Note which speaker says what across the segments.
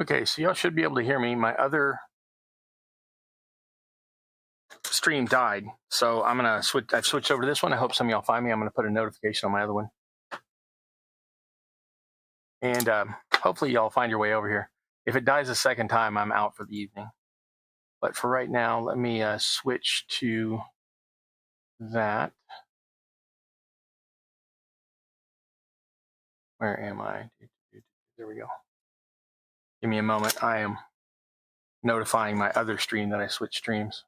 Speaker 1: Okay, so y'all should be able to hear me. My other stream died, so I'm gonna switch. I've switched over to this one. I hope some of y'all find me. I'm gonna put a notification on my other one, and hopefully y'all find your way over here. If it dies a second time, I'm out for the evening. But for right now, let me switch to that. Where am I? There we go. Give me a moment. I am notifying my other stream that I switched streams.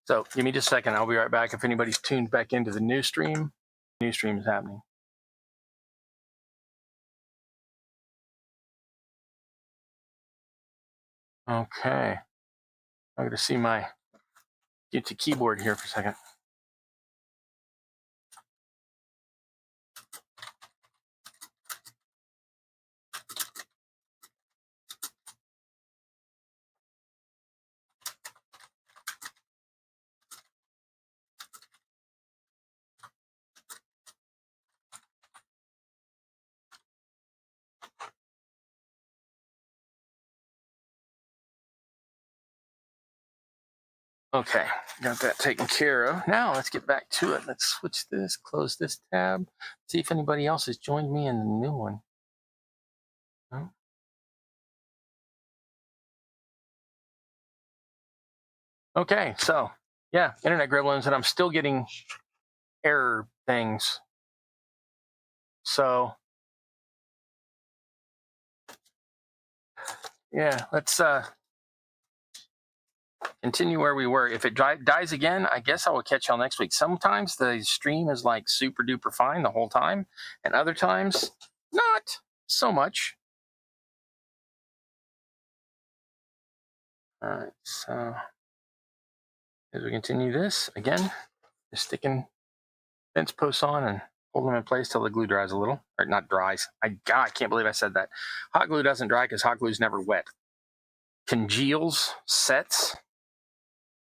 Speaker 1: So give me just a second. I'll be right back. If anybody's tuned back into the new stream is happening. Okay. I'm going to see my get to keyboard here for a second. Okay, got that taken care of. Now let's get back to it. Let's switch this, close this tab, see if anybody else has joined me in the new one. No? Okay, so yeah, internet gremlins, and I'm still getting error things. So yeah, let's continue where we were. If it dies again, I guess I will catch y'all next week. Sometimes the stream is like super duper fine the whole time, and other times not so much. All right, so as we continue this, again, just sticking fence posts on and hold them in place till the glue dries a little, or not dries. I can't believe I said that. Hot glue doesn't dry because hot glue is never wet. Congeals, sets,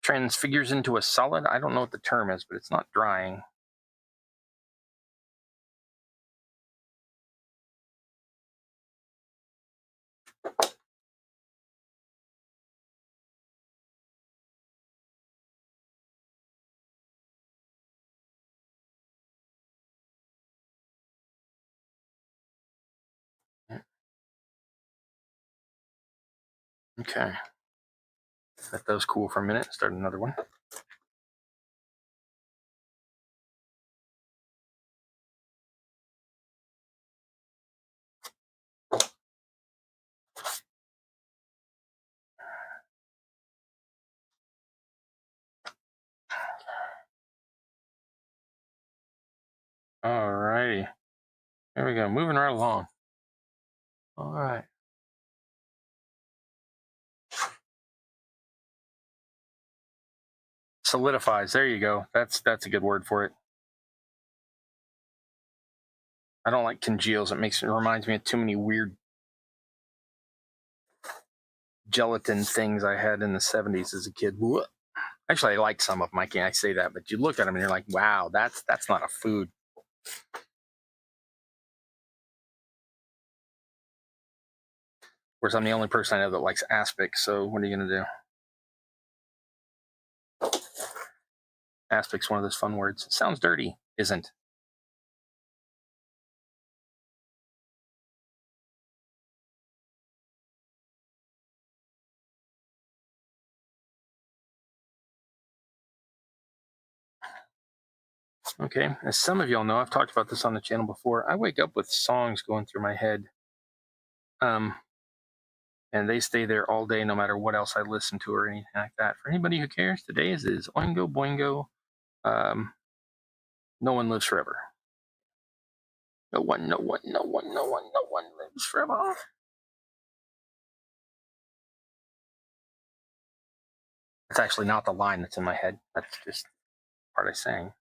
Speaker 1: transfigures into a solid. I don't know what the term is, but it's not drying. Okay. Let those cool for a minute. Start another one. All righty. There we go. Moving right along. All right. Solidifies. There you go. That's a good word for it. I don't like congeals. It reminds me of too many weird gelatin things I had in the 70s as a kid. Actually, I like some of them. I say that, but you look at them and you're like, wow, that's not a food. Of course, I'm the only person I know that likes aspic, so what are you going to do? Aspic's one of those fun words. It sounds dirty. Isn't. Okay, as some of y'all know, I've talked about this on the channel before. I wake up with songs going through my head. And they stay there all day no matter what else I listen to or anything like that. For anybody who cares, today is Oingo Boingo No one lives forever. No one lives forever. It's actually not the line that's in my head. That's just part I sang.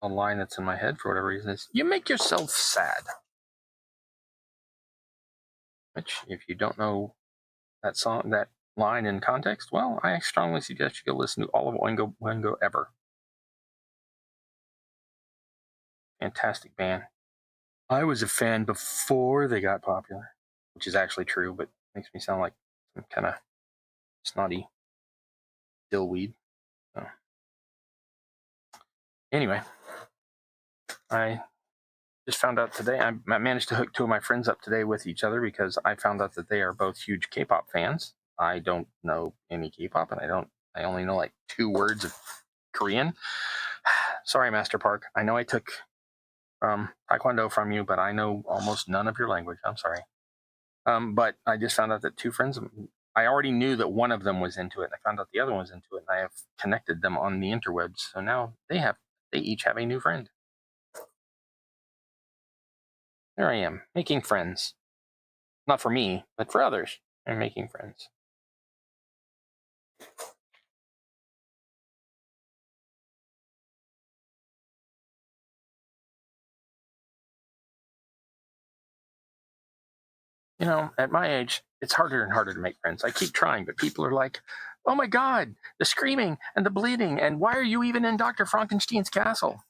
Speaker 1: A line that's in my head for whatever reason is, you make yourself sad. Which, if you don't know that song, that line in context, well, I strongly suggest you go listen to all of Oingo ever. Fantastic band. I was a fan before they got popular, which is actually true, but makes me sound like some kind of snotty dillweed. So. Anyway, I just found out today, I managed to hook two of my friends up today with each other because I found out that they are both huge K-pop fans. I don't know any K-pop, and I only know like 2 words of Korean. Sorry, Master Park. I know I took Taekwondo from you, but I know almost none of your language. I'm sorry. But I just found out that 2 friends, I already knew that one of them was into it, and I found out the other one was into it, and I have connected them on the interwebs. So now they each have a new friend. There I am, making friends. Not for me, but for others. I'm making friends. You know, at my age, it's harder and harder to make friends. I keep trying, but people are like, oh my God, the screaming and the bleeding, and why are you even in Dr. Frankenstein's castle?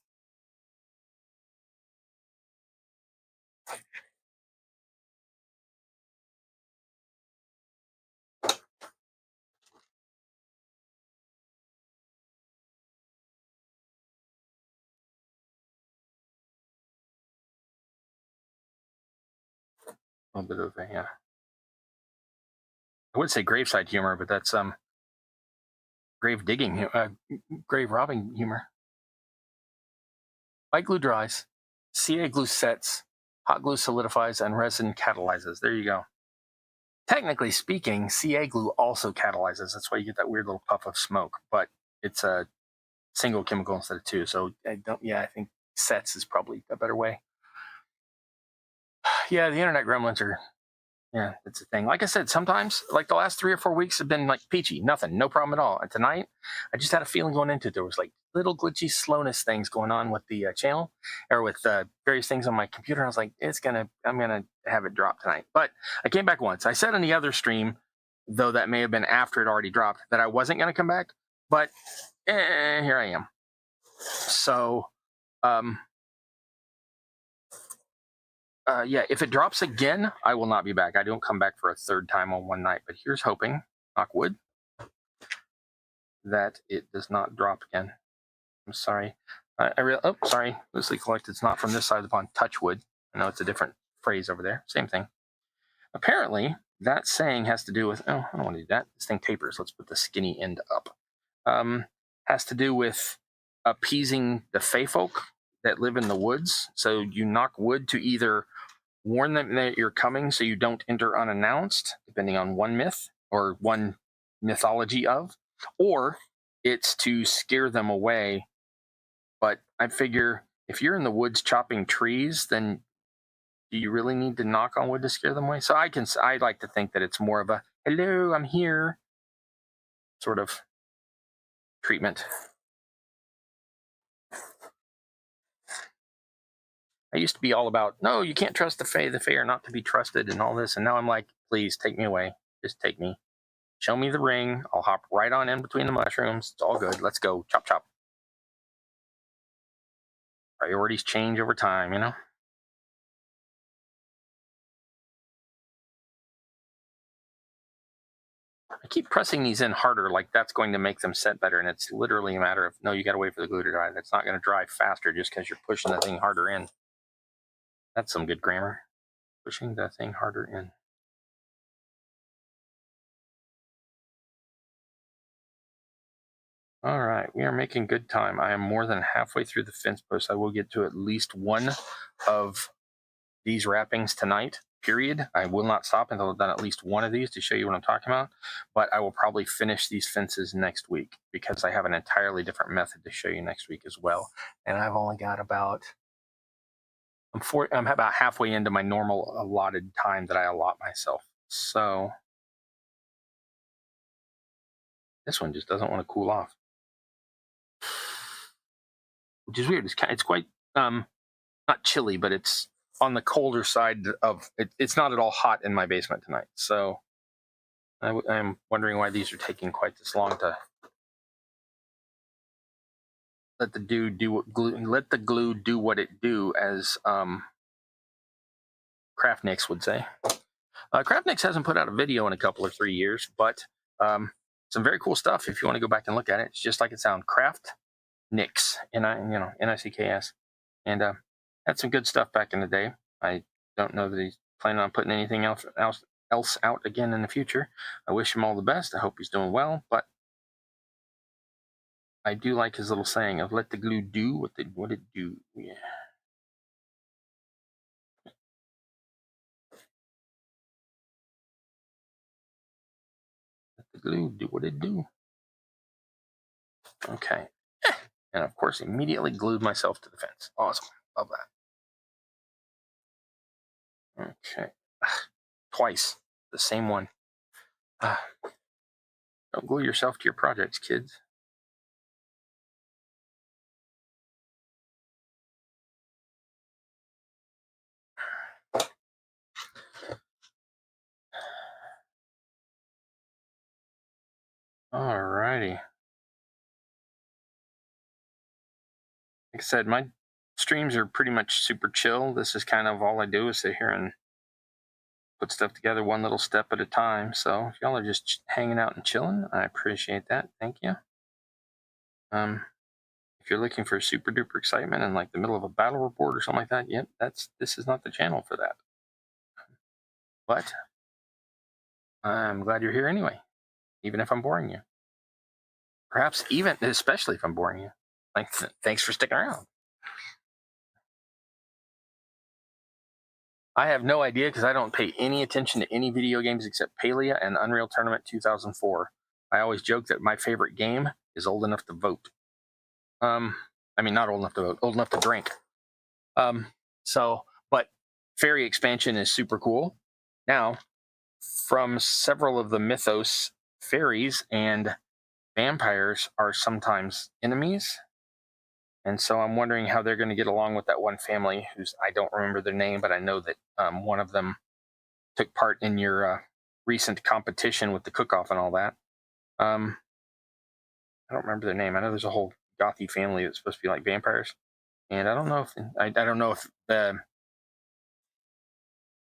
Speaker 1: A little bit of a, I would say graveside humor, but that's grave digging, grave robbing humor. White glue dries, CA glue sets, hot glue solidifies, and resin catalyzes. There you go. Technically speaking, CA glue also catalyzes. That's why you get that weird little puff of smoke, but it's a single chemical instead of 2. So I think sets is probably a better way. Yeah, the internet gremlins are, it's a thing. Like I said, sometimes, like the last 3 or 4 weeks have been like peachy, nothing, no problem at all. And tonight, I just had a feeling going into it. There was like little glitchy slowness things going on with the channel or with various things on my computer. I was like, I'm going to have it drop tonight. But I came back once. I said on the other stream, though that may have been after it already dropped, that I wasn't going to come back. But here I am. So, if it drops again, I will not be back. I don't come back for a 3rd time on one night. But here's hoping, knock wood, that it does not drop again. I'm sorry. Sorry. Loosely collected. It's not from this side of the pond. Touch wood. I know it's a different phrase over there. Same thing. Apparently, that saying has to do with, I don't want to do that. This thing tapers. Let's put the skinny end up. Has to do with appeasing the fae folk that live in the woods. So you knock wood to either warn them that you're coming so you don't enter unannounced, depending on one myth or one mythology of, or it's to scare them away. But I figure if you're in the woods chopping trees, then do you really need to knock on wood to scare them away? So I like to think that it's more of a, hello, I'm here sort of treatment. I used to be all about, no, you can't trust the fae are not to be trusted and all this. And now I'm like, please take me away. Just take me. Show me the ring. I'll hop right on in between the mushrooms. It's all good. Let's go. Chop, chop. Priorities change over time, you know? I keep pressing these in harder, like that's going to make them set better. And it's literally a matter of, no, you got to wait for the glue to dry. It's not going to dry faster just because you're pushing the thing harder in. That's some good grammar. Pushing the thing harder in. All right, we are making good time. I am more than halfway through the fence post. I will get to at least one of these wrappings tonight. period. I will not stop until I've done at least one of these to show you what I'm talking about, but I will probably finish these fences next week because I have an entirely different method to show you next week as well. And I've only got about, I'm about halfway into my normal allotted time that I allot myself. So this one just doesn't want to cool off, which is weird. It's quite, not chilly, but it's on the colder side of it. It's not at all hot in my basement tonight. So I'm wondering why these are taking quite this long to let the glue do what it do, as Craftnix would say. Craftnix hasn't put out a video in a couple or 3 years, but some very cool stuff. If you want to go back and look at it, it's just like it sounds. Craftnix, N-I-C-K-S, and had some good stuff back in the day. I don't know that he's planning on putting anything else out again in the future. I wish him all the best. I hope he's doing well, but I do like his little saying of "let the glue do what it do." Yeah. Let the glue do what it do. Okay. And of course, immediately glued myself to the fence. Awesome. Love that. Okay. Twice. The same one. Don't glue yourself to your projects, kids. Alrighty. Like I said, my streams are pretty much super chill. This is kind of all I do is sit here and put stuff together one little step at a time. So if y'all are just hanging out and chilling, I appreciate that. Thank you. If you're looking for super duper excitement in like the middle of a battle report or something like that, yep, this is not the channel for that. But I'm glad you're here anyway, even if I'm boring you. Perhaps even, especially if I'm boring you. Like, thanks for sticking around. I have no idea because I don't pay any attention to any video games except Palia and Unreal Tournament 2004. I always joke that my favorite game is Old Enough to Vote. I mean, not old enough to vote, old enough to drink. But Fairy expansion is super cool. Now, from several of the mythos, fairies and vampires are sometimes enemies. And so I'm wondering how they're going to get along with that one family who's, I don't remember their name, but I know that one of them took part in your recent competition with the cook-off and all that. I don't remember their name. I know there's a whole gothy family that's supposed to be like vampires. And I don't know if the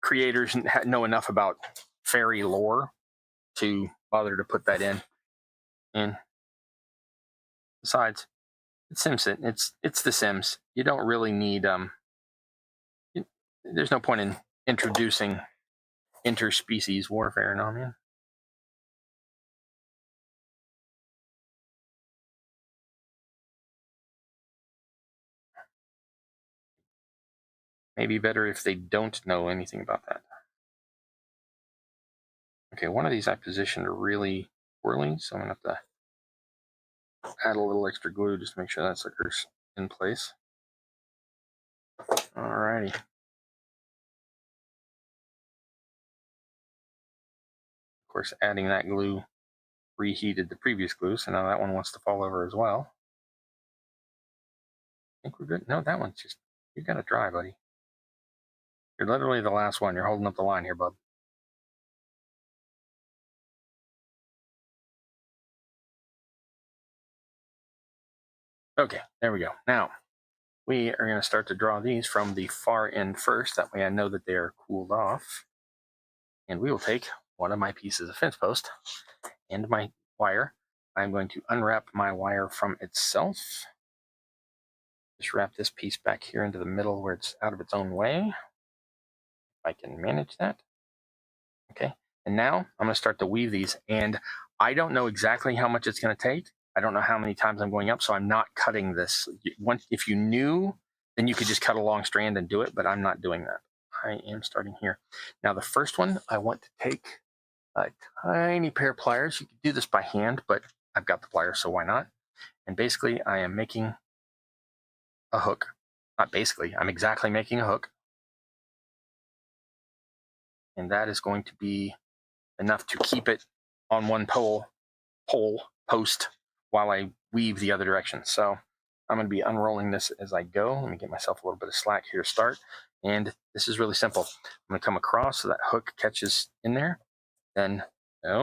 Speaker 1: creators know enough about fairy lore to bother to put that in. And besides, it's SimCity. It's The Sims. You don't really need there's no point in introducing interspecies warfare, no, man. Maybe better if they don't know anything about that. Okay, one of these I positioned really poorly, so I'm gonna have to add a little extra glue just to make sure that sucker's in place. Alrighty. Of course, adding that glue reheated the previous glue, so now that one wants to fall over as well. I think we're good. No, that one's just, you gotta dry, buddy. You're literally the last one. You're holding up the line here, bub. Okay, there we go. Now, we are going to start to draw these from the far end first. That way I know that they are cooled off. And we will take one of my pieces of fence post and my wire. I'm going to unwrap my wire from itself. Just wrap this piece back here into the middle where it's out of its own way. If I can manage that. Okay, and now I'm going to start to weave these. And I don't know exactly how much it's going to take. I don't know how many times I'm going up, so I'm not cutting this. If you knew, then you could just cut a long strand and do it, but I'm not doing that. I am starting here. Now the first one, I want to take a tiny pair of pliers. You can do this by hand, but I've got the pliers, so why not? And basically I am making a hook. Not basically, I'm exactly making a hook. And that is going to be enough to keep it on one post while I weave the other direction. So I'm going to be unrolling this as I go. Let me get myself a little bit of slack here to start. And this is really simple. I'm going to come across so that hook catches in there. Then,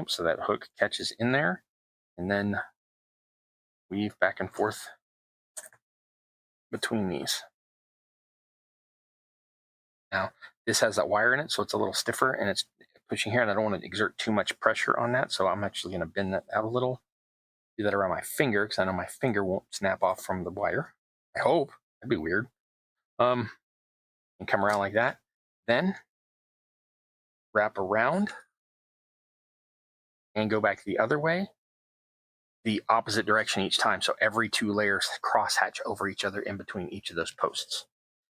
Speaker 1: so that hook catches in there. And then weave back and forth between these. Now, this has that wire in it, so it's a little stiffer, and it's pushing here, and I don't want to exert too much pressure on that, so I'm actually going to bend that out a little. Do that around my finger, because I know my finger won't snap off from the wire. I hope. That'd be weird. And come around like that. Then wrap around and go back the other way, the opposite direction each time. So every 2 layers crosshatch over each other in between each of those posts.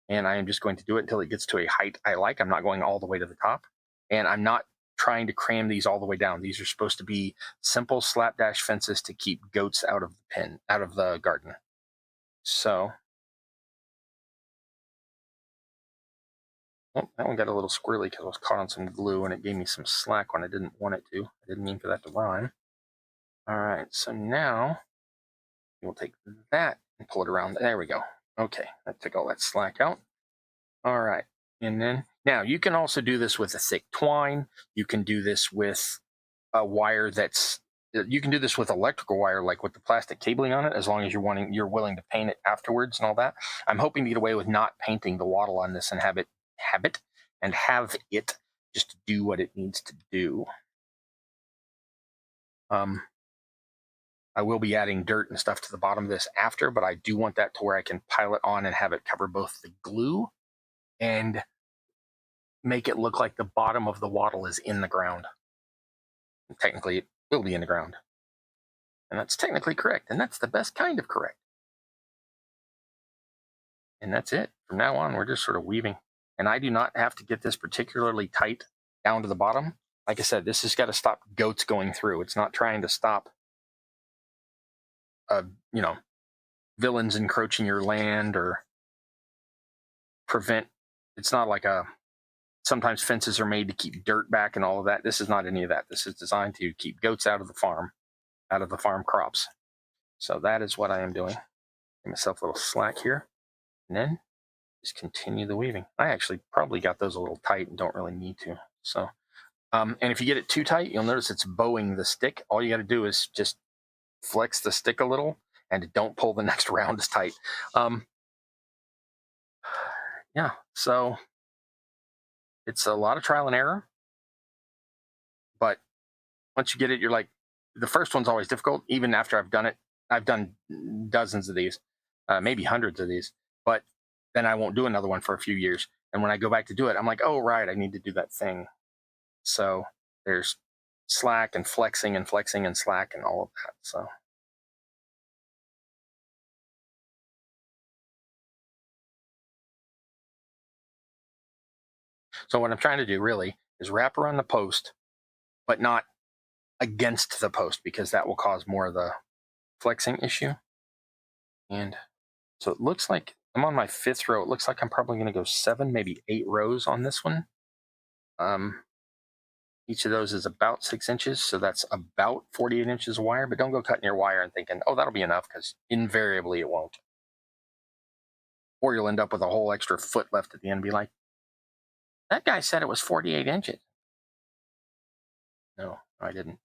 Speaker 1: And I am just going to do it until it gets to a height I like. I'm not going all the way to the top. And I'm not trying to cram these all the way down. These are supposed to be simple slapdash fences to keep goats out of the garden. So, oh, that one got a little squirrely because I was caught on some glue and it gave me some slack when I didn't want it to. I didn't mean for that to rhyme. All right, so now we'll take that and pull it around. There we go. Okay, that took all that slack out. All right, and then now you can also do this with a thick twine. You can do this with a wire you can do this with electrical wire, like with the plastic cabling on it, as long as you're willing to paint it afterwards and all that. I'm hoping to get away with not painting the wattle on this and have it just do what it needs to do. I will be adding dirt and stuff to the bottom of this after, but I do want that to where I can pile it on and have it cover both the glue and make it look like the bottom of the wattle is in the ground. And technically, it will be in the ground. And that's technically correct. And that's the best kind of correct. And that's it. From now on, we're just sort of weaving. And I do not have to get this particularly tight down to the bottom. Like I said, this has got to stop goats going through. It's not trying to stop villains encroaching your land or prevent. It's not like sometimes fences are made to keep dirt back and all of that. This is not any of that. This is designed to keep goats out of the farm crops. So that is what I am doing. Give myself a little slack here, and then just continue the weaving. I actually probably got those a little tight and don't really need to. So, and if you get it too tight, you'll notice it's bowing the stick. All you got to do is just flex the stick a little and don't pull the next round as tight. Yeah, so it's a lot of trial and error, but once you get it, you're like, the first one's always difficult. Even after I've done it, I've done dozens of these, maybe hundreds of these, but then I won't do another one for a few years. And when I go back to do it, I'm like, oh, right, I need to do that thing. So there's slack and flexing and slack and all of that. So what I'm trying to do really is wrap around the post, but not against the post, because that will cause more of the flexing issue. And so it looks like I'm on my 5th row. It looks like I'm probably going to go 7, maybe 8 rows on this one. Each of those is about 6 inches, so that's about 48 inches of wire. But don't go cutting your wire and thinking, oh, that'll be enough, because invariably it won't. Or you'll end up with a whole extra foot left at the end and be like, that guy said it was 48 inches. No, I didn't.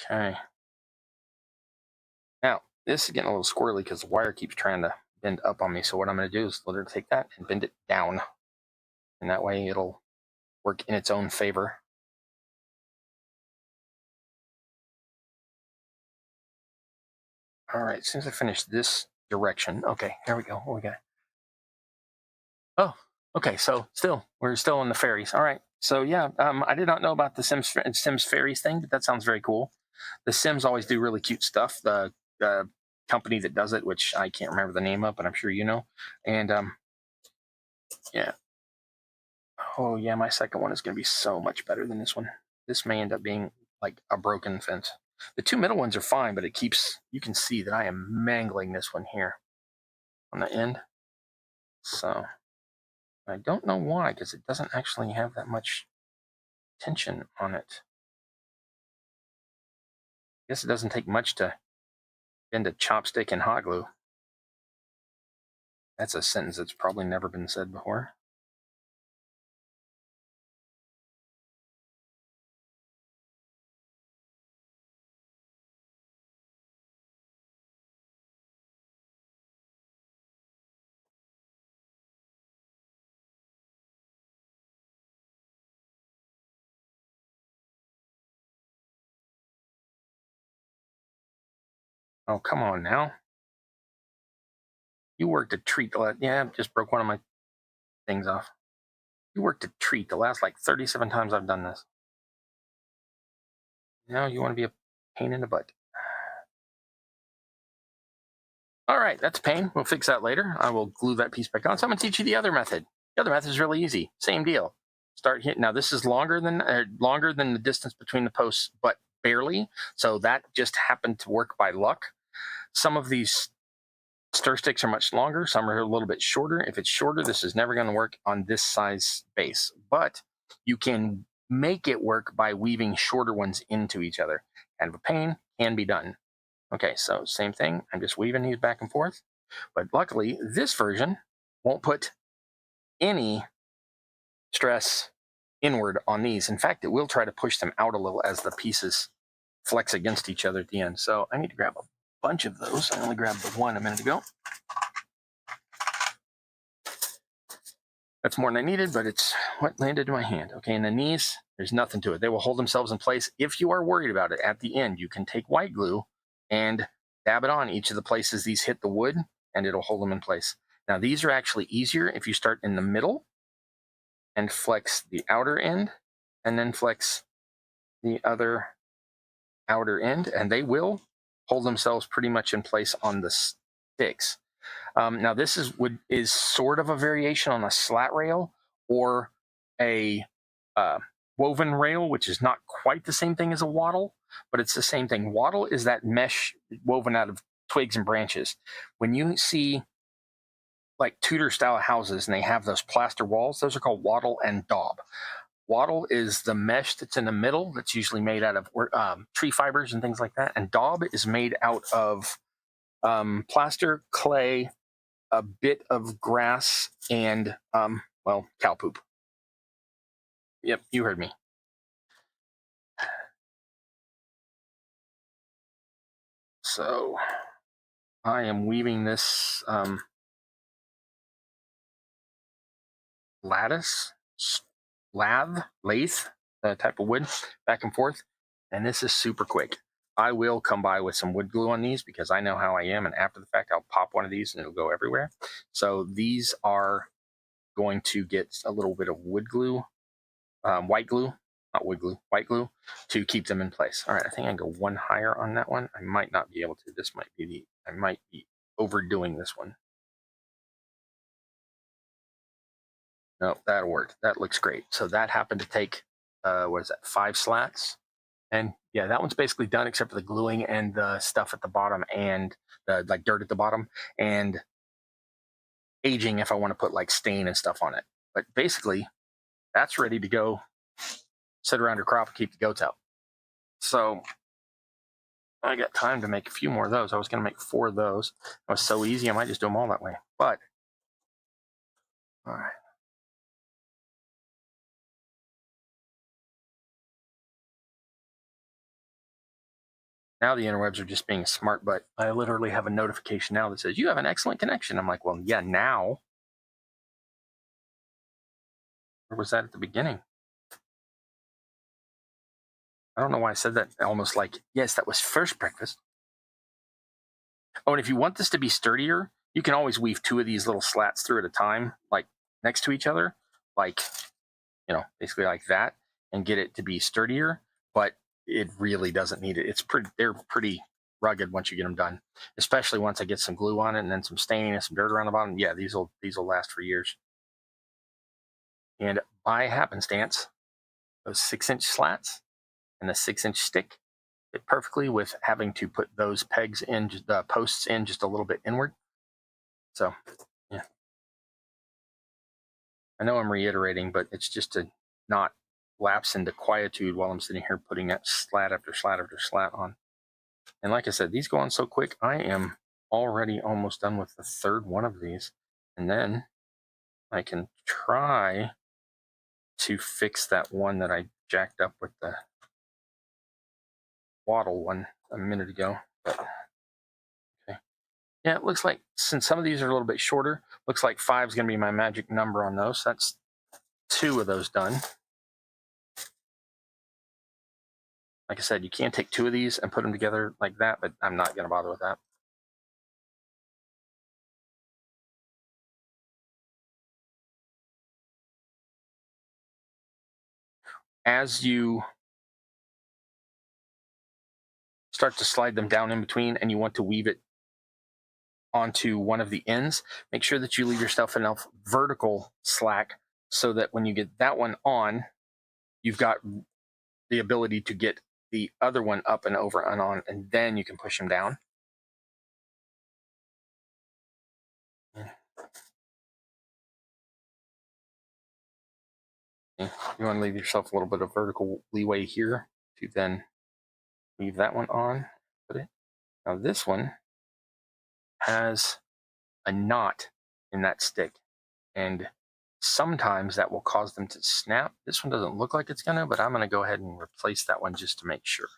Speaker 1: Okay. Now, this is getting a little squirrely because the wire keeps trying to bend up on me. So what I'm going to do is literally take that and bend it down. And that way it'll work in its own favor. All right, as soon as I finish this direction, okay, here we go. What we got? Oh, okay, so we're still in the fairies. All right, so yeah, I did not know about the Sims fairies thing, but that sounds very cool. The Sims always do really cute stuff. The company that does it, which I can't remember the name of, but I'm sure you know. And yeah. Oh yeah, my second one is going to be so much better than this one. This may end up being like a broken fence. The two middle ones are fine, but it keeps, you can see that I am mangling this one here on the end. So I don't know why, because it doesn't actually have that much tension on it. I guess it doesn't take much to bend a chopstick in hot glue. That's a sentence that's probably never been said before. Oh, come on now. You worked a treat. Yeah, just broke one of my things off. You worked a treat the last like 37 times I've done this. Now you want to be a pain in the butt. All right, that's a pain. We'll fix that later. I will glue that piece back on. So I'm going to teach you the other method. The other method is really easy. Same deal. Start here. Now this is longer than the distance between the posts, but barely. So that just happened to work by luck. Some of these stir sticks are much longer. Some are a little bit shorter. If it's shorter, this is never going to work on this size base. But you can make it work by weaving shorter ones into each other. Kind of a pain, can be done. Okay, so same thing. I'm just weaving these back and forth. But luckily, this version won't put any stress inward on these. In fact, it will try to push them out a little as the pieces flex against each other at the end. So I need to grab a bunch of those. I only grabbed the one a minute ago. That's more than I needed, but it's what landed in my hand. Okay, and the knees, there's nothing to it. They will hold themselves in place. If you are worried about it, at the end, you can take white glue and dab it on each of the places these hit the wood, and it'll hold them in place. Now, these are actually easier if you start in the middle and flex the outer end, and then flex the other outer end, and they will hold themselves pretty much in place on the sticks. Now this is sort of a variation on a slat rail or a woven rail, which is not quite the same thing as a wattle, but it's the same thing. Wattle is that mesh woven out of twigs and branches. When you see like Tudor style houses and they have those plaster walls, those are called wattle and daub. Wattle is the mesh that's in the middle that's usually made out of tree fibers and things like that. And daub is made out of plaster, clay, a bit of grass, and, well, cow poop. Yep, you heard me. So I am weaving this lathe type of wood back and forth, and this is super quick. I will come by with some wood glue on these because I know how I am, and after the fact I'll pop one of these and it'll go everywhere. So these are going to get a little bit of wood glue, white glue, not wood glue, white glue, to keep them in place. All right, I think I can go one higher on that one. I might not be able to. This might be I might be overdoing this one. No, that'll work. That looks great. So that happened to take, what is that, 5 slats? And yeah, that one's basically done except for the gluing and the stuff at the bottom and the like dirt at the bottom and aging if I want to put like stain and stuff on it. But basically, that's ready to go sit around your crop and keep the goats out. So I got time to make a few more of those. I was going to make 4 of those. It was so easy, I might just do them all that way. But, all right. Now the interwebs are just being smart, but I literally have a notification now that says, you have an excellent connection. I'm like, well, yeah, now. Where was that at the beginning? I don't know why I said that almost like, yes, that was first breakfast. Oh, and if you want this to be sturdier, you can always weave 2 of these little slats through at a time, like next to each other, like, you know, basically like that, and get it to be sturdier, but it really doesn't need it. It's pretty, they're pretty rugged once you get them done, especially once I get some glue on it and then some staining and some dirt around the bottom. Yeah, these will last for years. And by happenstance, those 6-inch slats and the 6-inch stick fit perfectly with having to put those pegs in, the posts in just a little bit inward. So, yeah. I know I'm reiterating, but it's just to not lapse into quietude while I'm sitting here putting that slat after slat after slat on. And like I said, these go on so quick. I am already almost done with the third one of these. And then I can try to fix that one that I jacked up with the wattle one a minute ago. But okay. Yeah, it looks like, since some of these are a little bit shorter, looks like 5 is going to be my magic number on those. That's 2 of those done. Like I said, you can't take 2 of these and put them together like that, but I'm not going to bother with that. As you start to slide them down in between and you want to weave it onto one of the ends, make sure that you leave yourself enough vertical slack so that when you get that one on, you've got the ability to get the other one up and over and on, and then you can push them down. Okay. You want to leave yourself a little bit of vertical leeway here to then leave that one on. Put it. Now this one has a knot in that stick, and sometimes that will cause them to snap. This one doesn't look like it's gonna, but I'm gonna go ahead and replace that one just to make sure.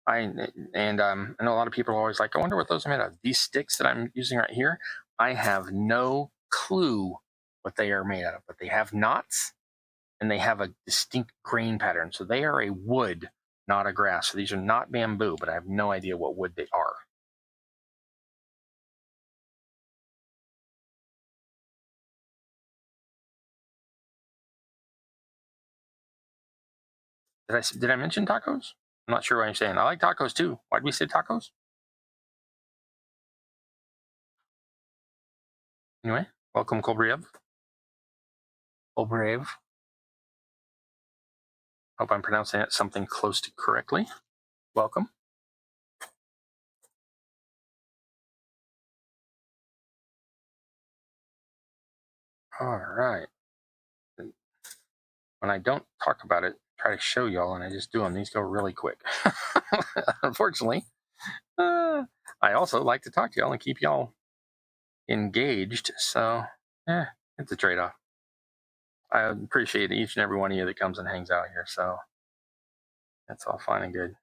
Speaker 1: I know a lot of people are always like, I wonder what those are made of. These sticks that I'm using right here, I have no clue what they are made out of, but they have knots and they have a distinct grain pattern. So they are a wood, not a grass. So these are not bamboo, but I have no idea what wood they are. Did I mention tacos? I'm not sure what I'm saying. I like tacos too. Why did we say tacos? Anyway, welcome, Kolbriev. Kolbriev. Hope I'm pronouncing it something close to correctly. Welcome. All right. When I don't talk about it, try to show y'all, and I just do them. These go really quick. Unfortunately, I also like to talk to y'all and keep y'all engaged. So, it's a trade-off. I appreciate each and every one of you that comes and hangs out here. So that's all fine and good.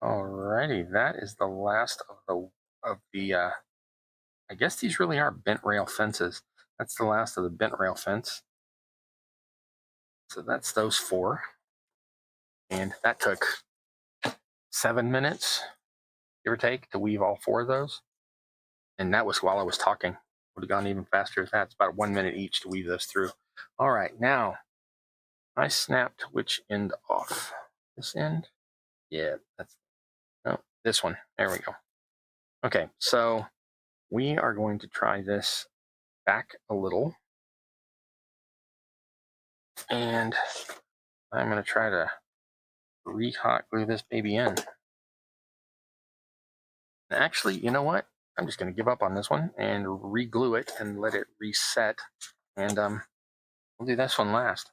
Speaker 1: Alrighty, that is the last of the I guess these really are bent rail fences. That's the last of the bent rail fence. So that's those 4. And that took 7 minutes, give or take, to weave all 4 of those. And that was while I was talking. Would have gone even faster if that. It's about 1 minute each to weave those through. All right, now I snapped which end off? This end? Yeah, that's, no, this one. There we go. Okay, so we are going to try this back a little. And I'm going to try to re-hot glue this baby in. Actually, you know what? I'm just going to give up on this one and re-glue it and let it reset. And we'll do this one last.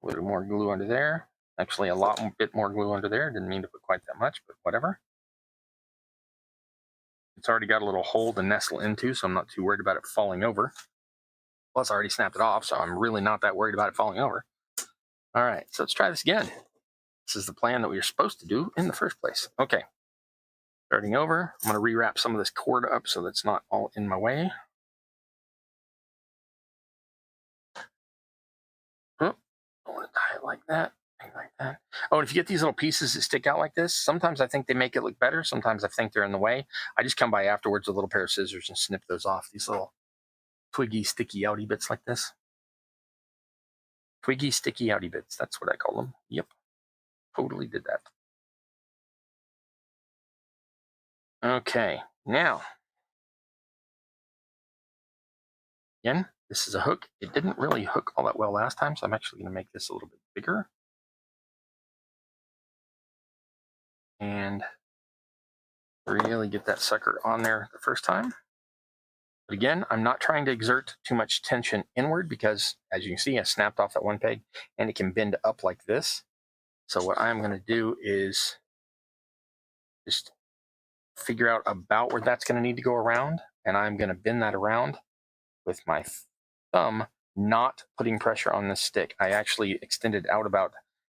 Speaker 1: A little more glue under there. Actually, a bit more glue under there. Didn't mean to put quite that much, but whatever. It's already got a little hole to nestle into, so I'm not too worried about it falling over. Plus, I already snapped it off, so I'm really not that worried about it falling over. All right, so let's try this again. This is the plan that we were supposed to do in the first place. Okay. Starting over, I'm going to rewrap some of this cord up so that's not all in my way. Oh, I want to tie it like that. Something like that. Oh, and if you get these little pieces that stick out like this, sometimes I think they make it look better. Sometimes I think they're in the way. I just come by afterwards with a little pair of scissors and snip those off. These little twiggy, sticky, outy bits like this. Twiggy, sticky, outy bits. That's what I call them. Yep. Totally did that. Okay. Now, again, this is a hook. It didn't really hook all that well last time, so I'm actually going to make this a little bit bigger. And really get that sucker on there the first time. But again, I'm not trying to exert too much tension inward because, as you can see, I snapped off that one peg and it can bend up like this. So what I'm going to do is just figure out about where that's going to need to go around, and I'm going to bend that around with my thumb, not putting pressure on this stick. I actually extended out about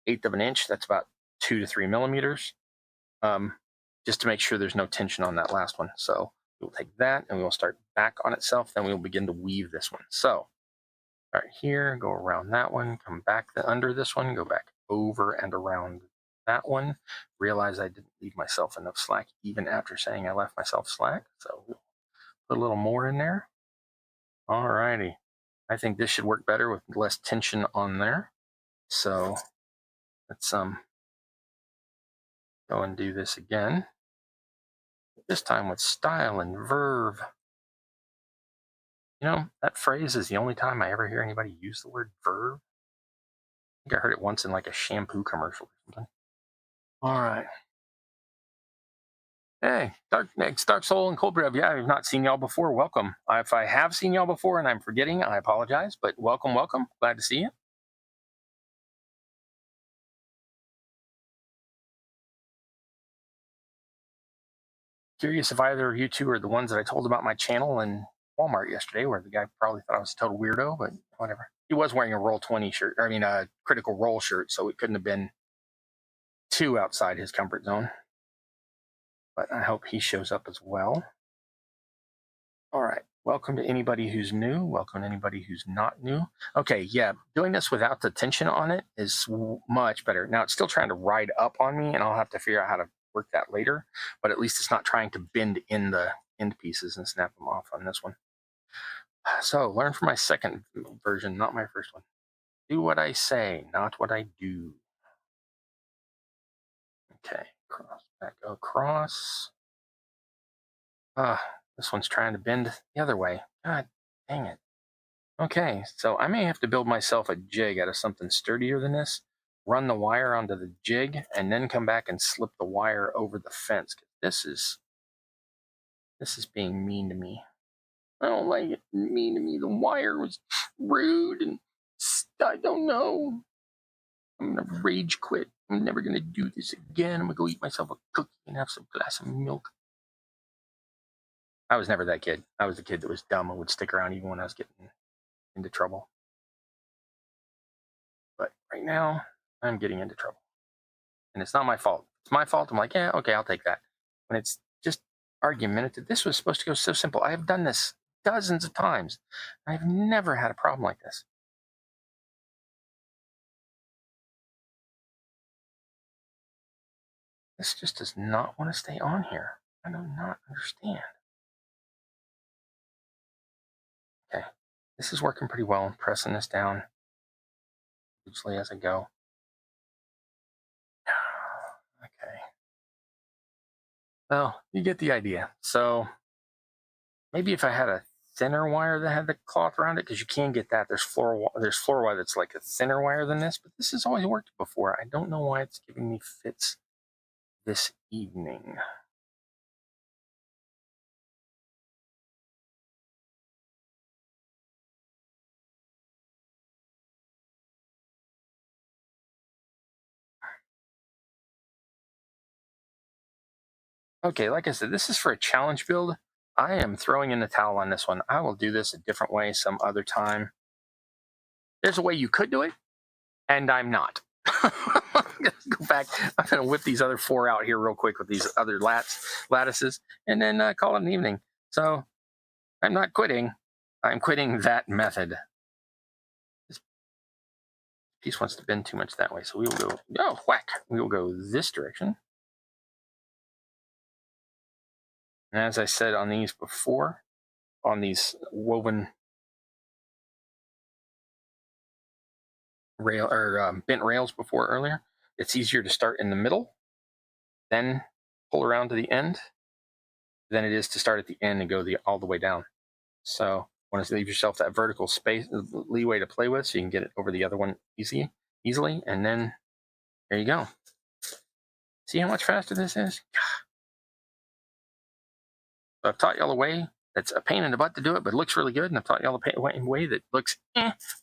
Speaker 1: 1/8 of an inch. That's about 2 to 3 millimeters, just to make sure there's no tension on that last one. So we'll take that and we'll start back on itself. Then we'll begin to weave this one. So start here, go around that one, come back under this one, go back over and around that one. Realize I didn't leave myself enough slack even after saying I left myself slack. So we'll put a little more in there. All righty. I think this should work better with less tension on there. So let's go and do this again. This time with style and verve. You know, that phrase is the only time I ever hear anybody use the word verve. I think I heard it once in like a shampoo commercial or something. All right. Hey, Dark Soul and Cold Brew. Yeah, I've not seen y'all before. Welcome. If I have seen y'all before and I'm forgetting, I apologize, but welcome, welcome. Glad to see you. Curious if either of you two are the ones that I told about my channel in Walmart yesterday, where the guy probably thought I was a total weirdo, but whatever. He was wearing a Roll20 shirt, or I mean a Critical Role shirt, so it couldn't have been too outside his comfort zone. But I hope he shows up as well. All right. Welcome to anybody who's new. Welcome to anybody who's not new. Okay, yeah, doing this without the tension on it is much better. Now, it's still trying to ride up on me, and I'll have to figure out how to work that later, but at least it's not trying to bend in the end pieces and snap them off on this one. So, learn from my second version, not my first one. Do what I say, not what I do. Okay, cross, back across. This one's trying to bend the other way. God dang it. Okay, so I may have to build myself a jig out of something sturdier than this, run the wire onto the jig, and then come back and slip the wire over the fence. This is being mean to me. I don't like it mean to me. The wire was rude, and I don't know. I'm gonna rage quit. I'm never gonna do this again. I'm gonna go eat myself a cookie and have some glass of milk. I was never that kid. I was the kid that was dumb and would stick around even when I was getting into trouble. But right now, I'm getting into trouble. And it's not my fault. It's my fault. I'm like, yeah, okay, I'll take that. When it's just argumentative, this was supposed to go so simple. I have done this dozens of times. I've never had a problem like this. This just does not want to stay on here. I do not understand. Okay, this is working pretty well. I'm pressing this down usually as I go. Okay. Well, you get the idea. So maybe if I had a thinner wire that had the cloth around it, because you can get that. There's floor wire that's like a thinner wire than this, but this has always worked before. I don't know why it's giving me fits this evening. Okay, like I said, this is for a challenge build. I am throwing in the towel on this one. I will do this a different way some other time. There's a way you could do it, and I'm not. I'm going to go back. I'm going to whip these other 4 out here real quick with these other lattices, and then call it an evening. So I'm not quitting. I'm quitting that method. It's piece wants to bend too much that way, so we will go, oh, whack. We will go this direction. And as I said on these before, on these woven rail or bent rails before earlier, it's easier to start in the middle, then pull around to the end, than it is to start at the end and go all the way down. So want to leave yourself that vertical space leeway to play with, so you can get it over the other one easily, and then there you go. See how much faster this is? So I've taught y'all a way that's a pain in the butt to do it, but it looks really good, and I've taught y'all a way that looks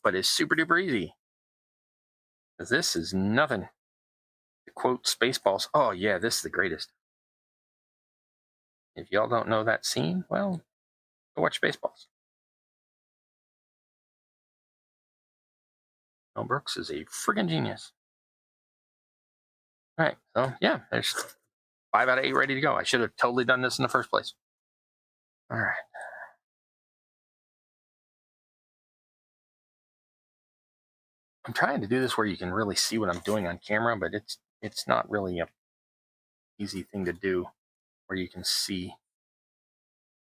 Speaker 1: but is super duper easy. Because this is nothing. To quote Spaceballs, oh yeah, this is the greatest. If y'all don't know that scene, well, go watch Spaceballs. Mel Brooks is a friggin' genius. All right, so yeah, there's 5 out of 8 ready to go. I should have totally done this in the first place. All right. I'm trying to do this where you can really see what I'm doing on camera, but it's not really a easy thing to do where you can see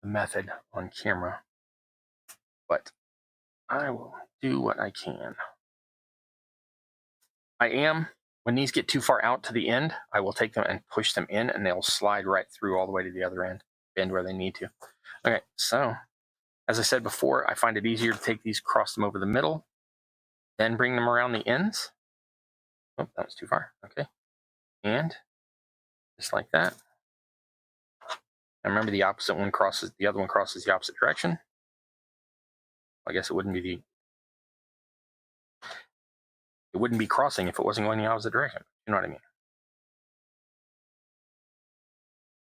Speaker 1: the method on camera. But I will do what I can. When these get too far out to the end, I will take them and push them in, and they'll slide right through all the way to the other end, bend where they need to. Okay, so as I said before, I find it easier to take these, cross them over the middle, then bring them around the ends. Oh, that was too far. Okay. And just like that. And remember, the opposite one crosses, the other one crosses the opposite direction. I guess it wouldn't be crossing if it wasn't going the opposite direction. You know what I mean?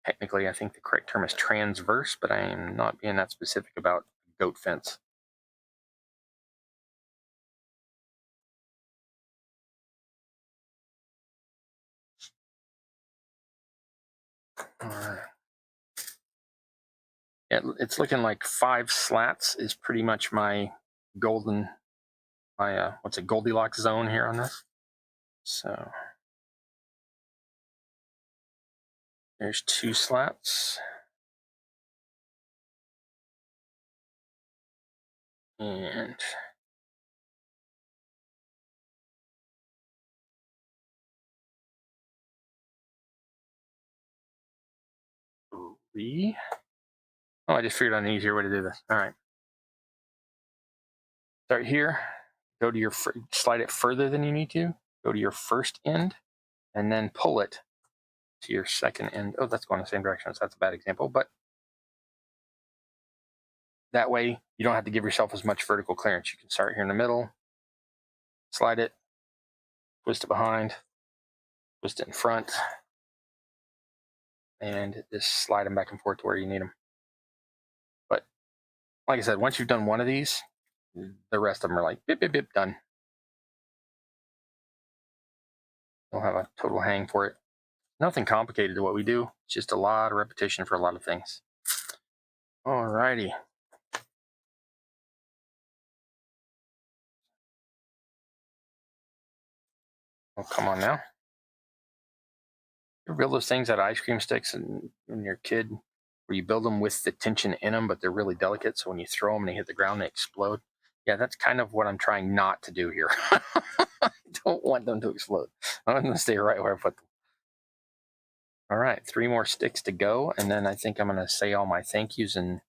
Speaker 1: Technically, I think the correct term is transverse, but I am not being that specific about goat fence. All right. Yeah, it's looking like 5 slats is pretty much my Goldilocks zone here on this. So there's 2 slats. And three. Oh, I just figured out an easier way to do this. All right. Start here. Go to your, slide it further than you need to. Go to your first end, and then pull it to your second end. Oh, that's going the same direction, so that's a bad example. But that way, you don't have to give yourself as much vertical clearance. You can start here in the middle, slide it, twist it behind, twist it in front, and just slide them back and forth to where you need them. But like I said, once you've done one of these, the rest of them are like, bip, bip, bip, done. You'll have a total hang for it. Nothing complicated to what we do. It's just a lot of repetition for a lot of things. All righty. Oh, come on now. You build those things out of ice cream sticks and when you're a kid, where you build them with the tension in them, but they're really delicate. So when you throw them and they hit the ground, they explode. Yeah, that's kind of what I'm trying not to do here. I don't want them to explode. I want them to stay right where I put them. All right, 3 more sticks to go. And then I think I'm going to say all my thank yous and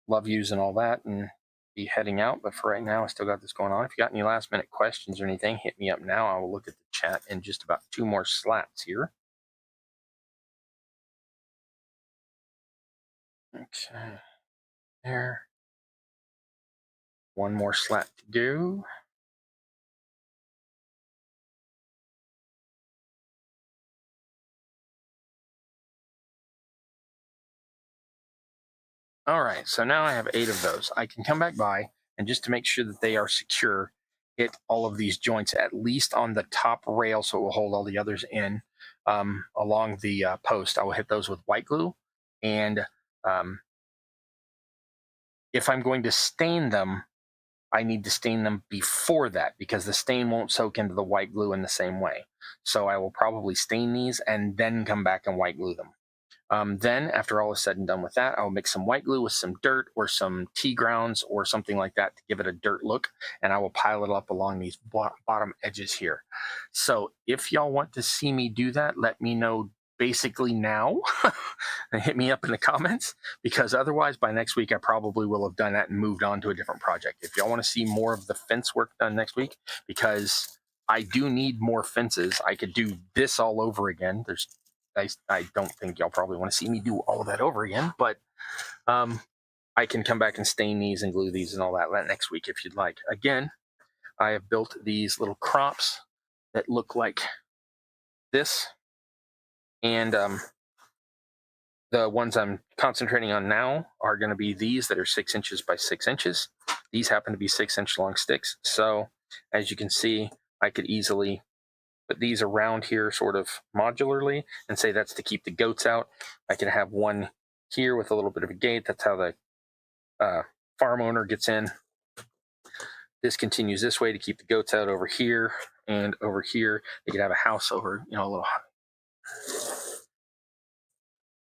Speaker 1: love yous and all that and be heading out. But for right now, I still got this going on. If you got any last minute questions or anything, hit me up now. I will look at the chat in just about 2 more slats here. Okay, there. 1 more slat to go. All right, so now I have 8 of those. I can come back by, and just to make sure that they are secure, hit all of these joints at least on the top rail so it will hold all the others in. Along the post, I will hit those with white glue. And if I'm going to stain them, I need to stain them before that because the stain won't soak into the white glue in the same way. So I will probably stain these and then come back and white glue them. Then, after all is said and done with that, I'll mix some white glue with some dirt or some tea grounds or something like that to give it a dirt look, and I will pile it up along these bottom edges here. So if y'all want to see me do that, let me know basically now and hit me up in the comments, because otherwise by next week I probably will have done that and moved on to a different project. If y'all want to see more of the fence work done next week, because I do need more fences, I could do this all over again. I don't think y'all probably want to see me do all of that over again, but I can come back and stain these and glue these and all that next week if you'd like. Again, I have built these little crops that look like this, and the ones I'm concentrating on now are going to be these that are 6 inches by 6 inches. These happen to be 6-inch long sticks, so as you can see, I could easily put these around here sort of modularly and say that's to keep the goats out. I could have one here with a little bit of a gate. That's how the farm owner gets in. This continues this way to keep the goats out over here, and over here they could have a house over, you know, a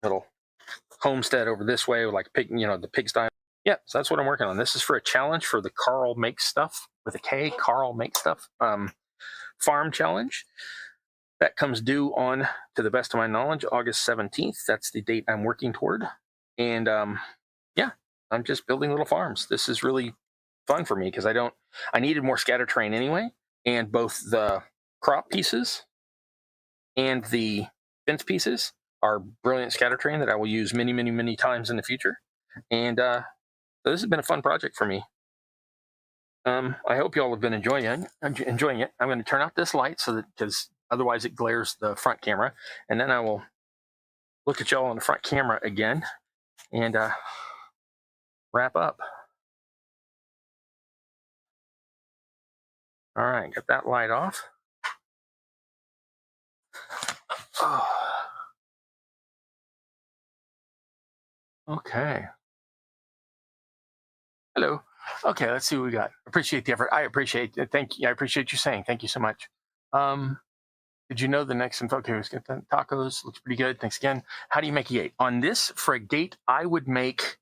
Speaker 1: little homestead over this way, like pig, you know, the pigsty. Yeah, so that's what I'm working on. This is for a challenge for the Carl Makes Stuff with a K, Carl Makes Stuff farm challenge. That comes due on, to the best of my knowledge, August 17th. That's the date I'm working toward. And yeah, I'm just building little farms. This is really fun for me because I needed more scatter terrain anyway. And both the crop pieces and the fence pieces are brilliant scatter terrain that I will use many, many, many times in the future. And so this has been a fun project for me. I hope you all have been enjoying it. I'm going to turn out this light so that, because otherwise it glares the front camera, and then I will look at y'all on the front camera again and wrap up. All right, got that light off. Oh. Okay. Hello. Okay, let's see what we got. Appreciate the effort. I appreciate it. Thank you. I appreciate you saying. Thank you so much. Did you know the next info? Okay, let's get the tacos. Looks pretty good. Thanks again. How do you make a gate? On this, for a gate, I would make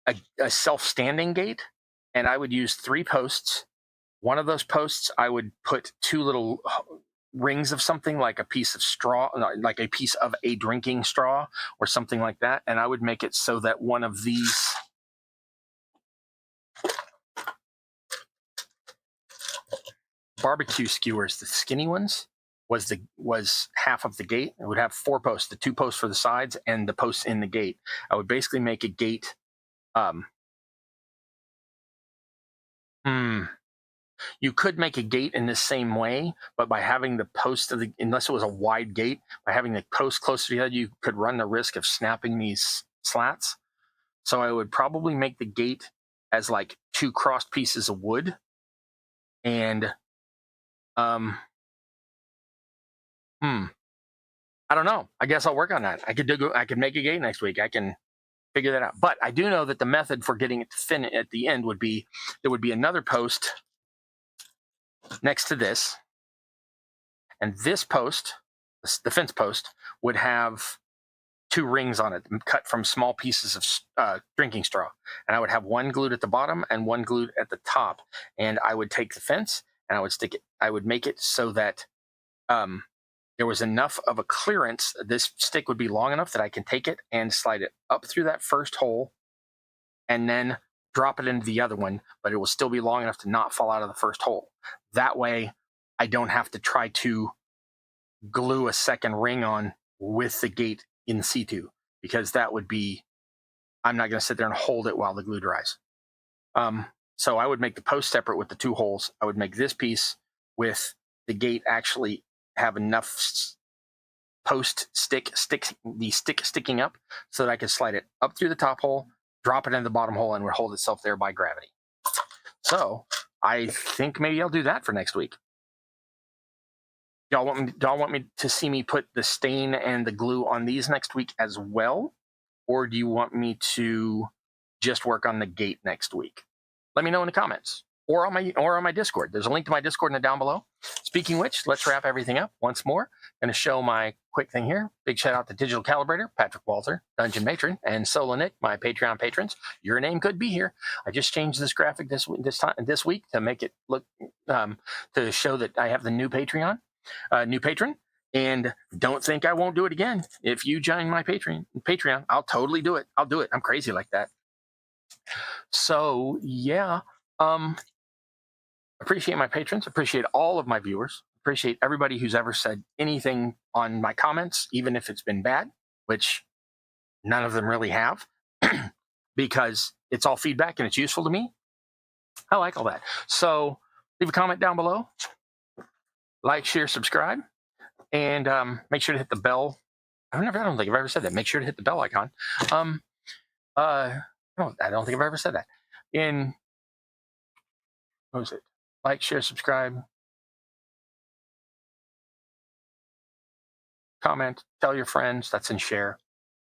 Speaker 1: a self-standing gate, and I would use 3 posts. One of those posts, I would put 2 little rings of something, like a piece of straw, like a piece of a drinking straw or something like that, and I would make it so that one of these barbecue skewers, the skinny ones, was half of the gate. It would have 4 posts, the 2 posts for the sides and the posts in the gate. I would basically make a gate. You could make a gate in the same way, but by having the post of the, unless it was a wide gate, by having the post closer together, you could run the risk of snapping these slats. So I would probably make the gate as like 2 crossed pieces of wood, and I don't know. I guess I'll work on that. I could make a gate next week. I can figure that out. But I do know that the method for getting it to fin at the end would be, there would be another post next to this, and this post, the fence post, would have 2 rings on it cut from small pieces of drinking straw, and I would have one glued at the bottom and one glued at the top, and I would take the fence and I would stick it. I would make it so that there was enough of a clearance. This stick would be long enough that I can take it and slide it up through that first hole and then drop it into the other one, but it will still be long enough to not fall out of the first hole. That way I don't have to try to glue a second ring on with the gate in situ, because that would be, I'm not going to sit there and hold it while the glue dries. So I would make the post separate with the 2 holes. I would make this piece with the gate actually have enough post stick sticking up so that I could slide it up through the top hole, drop it in the bottom hole, and would hold itself there by gravity. So I think maybe I'll do that for next week. Y'all want me to see me put the stain and the glue on these next week as well? Or do you want me to just work on the gate next week? let me know in the comments or on my Discord. There's a link to my Discord in the down below. Speaking of which, let's wrap everything up once more. Going to show my quick thing here. Big shout out to Digital Calibrator, Patrick Walter, Dungeon Matron, and Solo Nick, my Patreon patrons. Your name could be here. I just changed this graphic this week to make it look to show that I have the new patron. And don't think I won't do it again. If you join my Patreon, I'll totally do it. I'll do it. I'm crazy like that. So yeah, appreciate my patrons. Appreciate all of my viewers. Appreciate everybody who's ever said anything on my comments, even if it's been bad, which none of them really have, because it's all feedback and it's useful to me. I like all that. So leave a comment down below. Like, share, subscribe, and make sure to hit the bell. I don't think I've ever said that. Make sure to hit the bell icon. I don't think I've ever said that. What was it? Like, share, subscribe, comment, tell your friends. That's in share.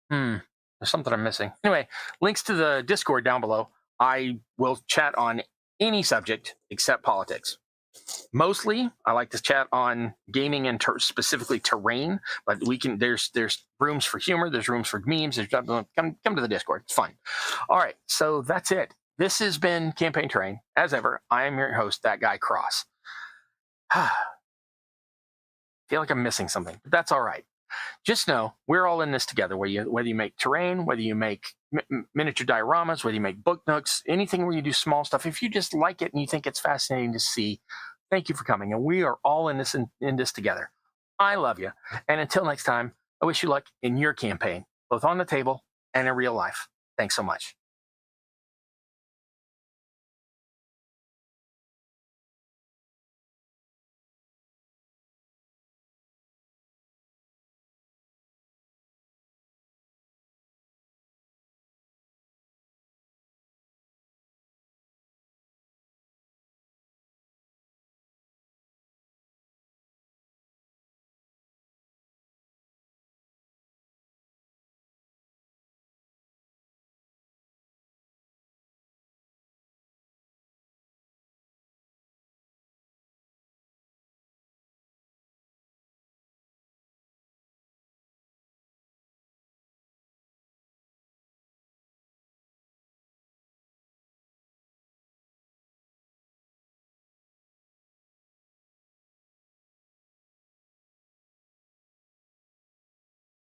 Speaker 1: There's something I'm missing. Anyway, links to the Discord down below. I will chat on any subject except politics. Mostly, I like to chat on gaming and specifically terrain, but we can. There's rooms for humor. There's rooms for memes. Come to the Discord. It's fun. All right, so that's it. This has been Campaign Terrain. As ever, I am your host, That Guy Cross. Feel like I'm missing something, but that's all right. Just know we're all in this together. Whether you make terrain, whether you make miniature dioramas, whether you make book nooks, anything where you do small stuff. If you just like it and you think it's fascinating to see, thank you for coming. And we are all in this together. I love you. And until next time, I wish you luck in your campaign, both on the table and in real life. Thanks so much.